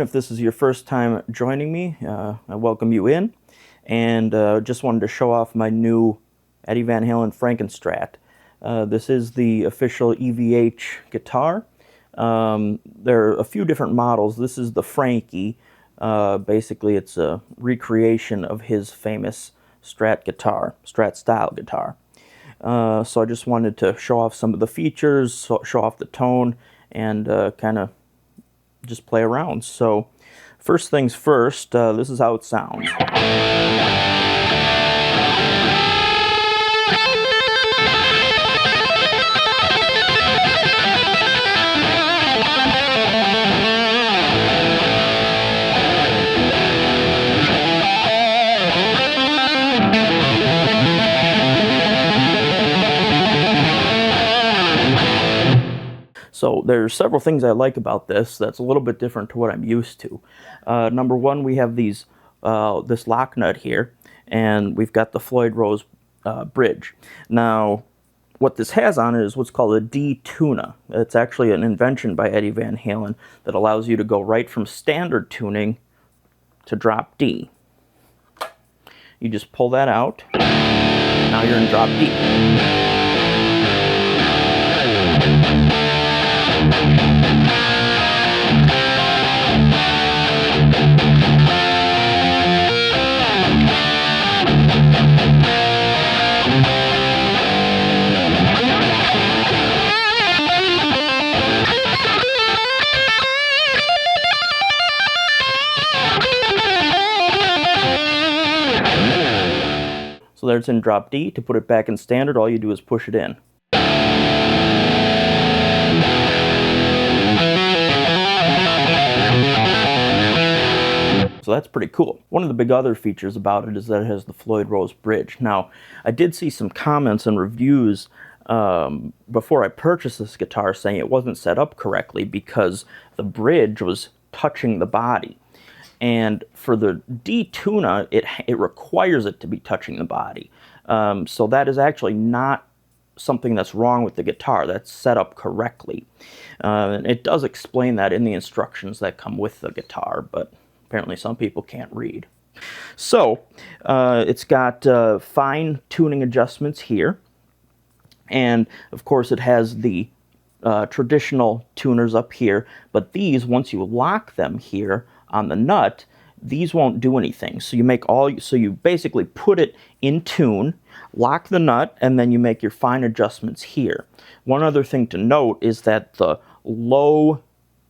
If this is your first time joining me, I welcome you in, and just wanted to show off my new Eddie Van Halen Frankenstrat. This is the official EVH guitar. There are a few different models. This is the Frankie. Basically, it's a recreation of his famous Strat style guitar. So I just wanted to show off some of the features, show off the tone, and kind of just play around. So first things first, this is how it sounds. So there's several things I like about this that's a little bit different to what I'm used to. Number one, we have this lock nut here, and we've got the Floyd Rose bridge. Now, what this has on it is what's called a D-tuner. It's actually an invention by Eddie Van Halen that allows you to go right from standard tuning to drop D. You just pull that out, now you're in drop D. So there it's in drop D. To put it back in standard, all you do is push it in. So that's pretty cool. One of the big other features about it is that it has the Floyd Rose bridge. Now, I did see some comments and reviews before I purchased this guitar saying it wasn't set up correctly because the bridge was touching the body. And for the D-tuner, it requires it to be touching the body. So that is actually not something that's wrong with the guitar. That's set up correctly. It does explain that in the instructions that come with the guitar, but apparently some people can't read. So it's got fine tuning adjustments here. And of course it has the traditional tuners up here, but these, once you lock them here on the nut, these won't do anything. So you basically put it in tune, lock the nut, and then you make your fine adjustments here. One other thing to note is that the low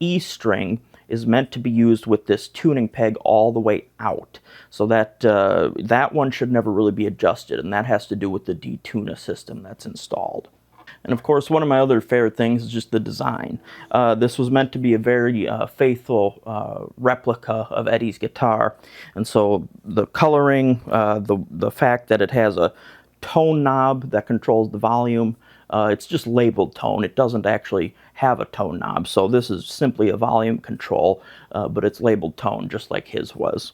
E string is meant to be used with this tuning peg all the way out. So that one should never really be adjusted, and that has to do with the D-tuner system that's installed. And of course, one of my other favorite things is just the design. This was meant to be a very faithful replica of Eddie's guitar, and so the coloring, the fact that it has a tone knob that controls the volume, it's just labeled tone. It doesn't actually have a tone knob, so this is simply a volume control, but it's labeled tone just like his was.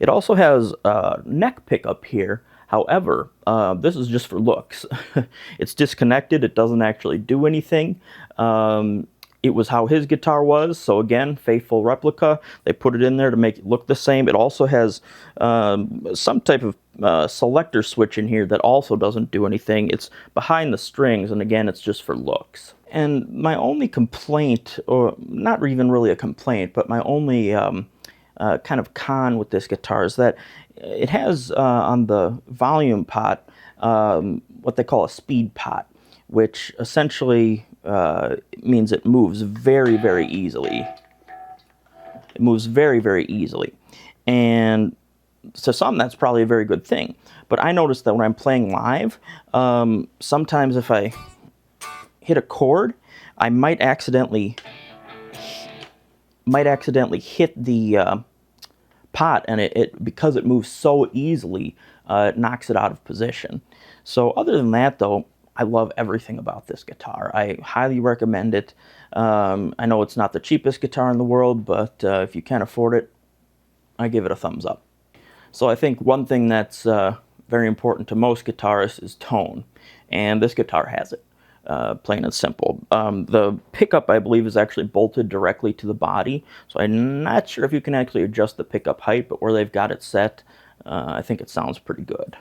It also has a neck pickup here. However, this is just for looks. It's disconnected. It doesn't actually do anything. It was how his guitar was, so again, faithful replica. They put it in there to make it look the same. It also has some type of selector switch in here that also doesn't do anything. It's behind the strings, and again, it's just for looks. And my only complaint, or not even really a complaint, but my only kind of con with this guitar is that it has on the volume pot what they call a speed pot, which essentially means it moves very, very easily. It moves very, very easily. And to some, that's probably a very good thing. But I noticed that when I'm playing live, sometimes if I hit a chord, I might accidentally hit the pot, and because it moves so easily, it knocks it out of position. So other than that, though, I love everything about this guitar. I highly recommend it. I know it's not the cheapest guitar in the world, but if you can't afford it, I give it a thumbs up. So I think one thing that's very important to most guitarists is tone, and this guitar has it. plain and simple. The pickup, I believe, is actually bolted directly to the body, so I'm not sure if you can actually adjust the pickup height, but where they've got it set, I think it sounds pretty good.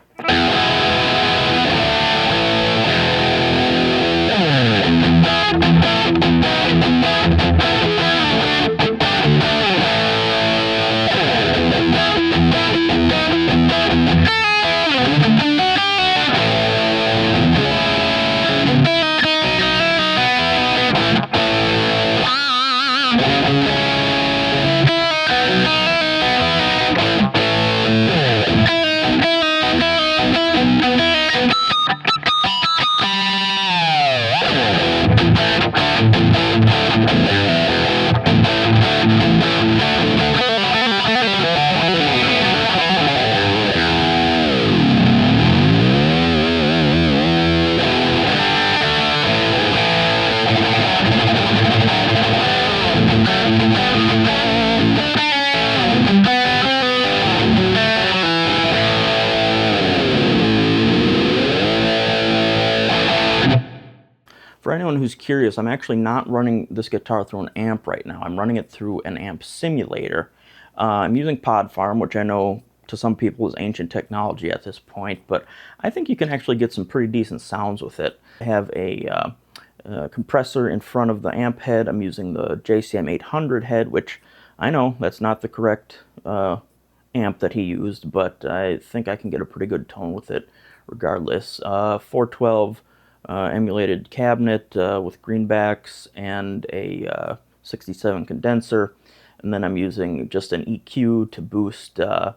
For anyone who's curious, I'm actually not running this guitar through an amp right now. I'm running it through an amp simulator. I'm using Pod Farm, which I know to some people is ancient technology at this point, but I think you can actually get some pretty decent sounds with it. I have a compressor in front of the amp head. I'm using the JCM 800 head, which I know that's not the correct amp that he used, but I think I can get a pretty good tone with it regardless. 412 emulated cabinet with greenbacks and a 67 condenser, and then I'm using just an EQ to boost the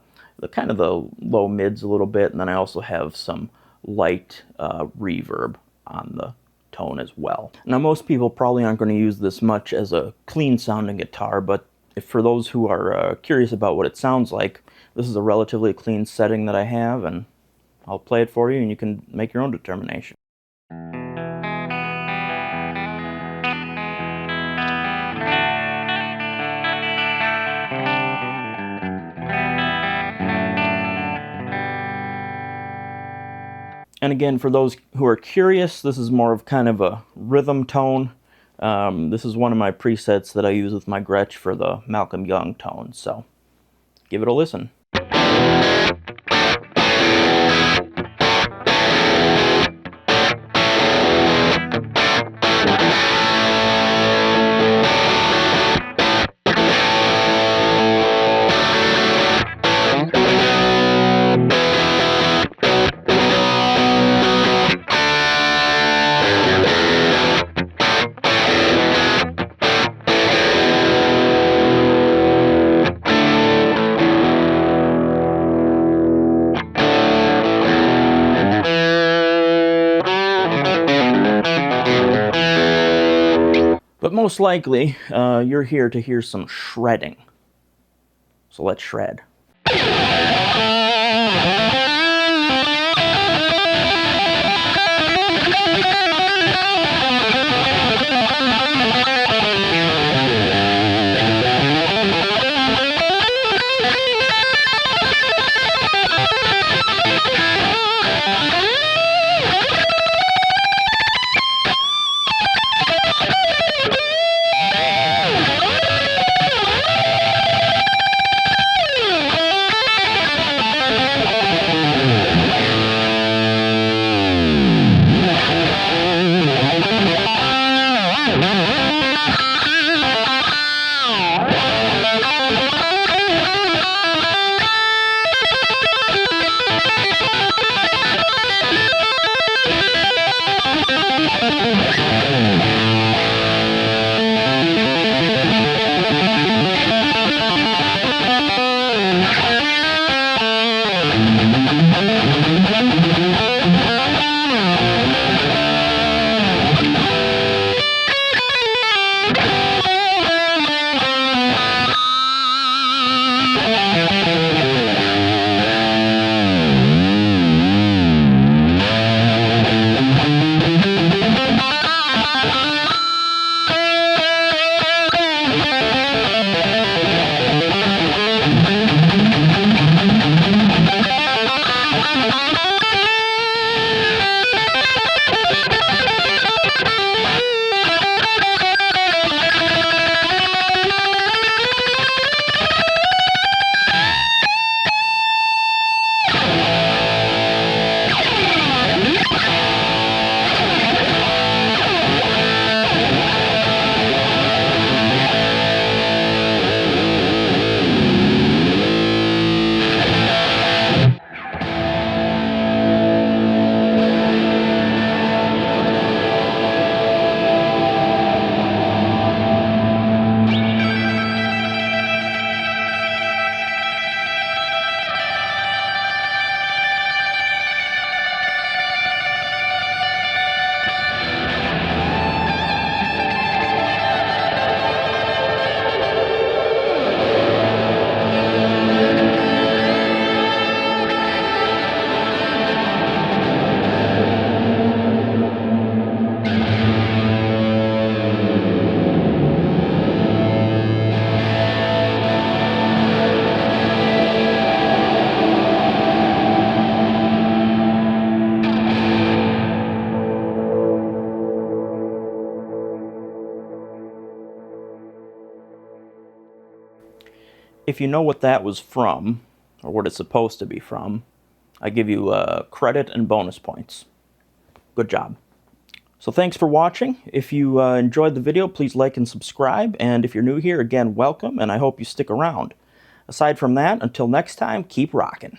kind of the low mids a little bit, and then I also have some light reverb on the tone as well. Now most people probably aren't going to use this much as a clean sounding guitar, but if for those who are curious about what it sounds like, this is a relatively clean setting that I have, and I'll play it for you and you can make your own determination. And again, for those who are curious, this is more of kind of a rhythm tone. This is one of my presets that I use with my Gretsch for the Malcolm Young tone, so give it a listen. But most likely, you're here to hear some shredding. So let's shred. If you know what that was from, or what it's supposed to be from, I give you credit and bonus points. Good job. So thanks for watching. If you enjoyed the video, please like and subscribe. And if you're new here, again, welcome, and I hope you stick around. Aside from that, until next time, keep rocking.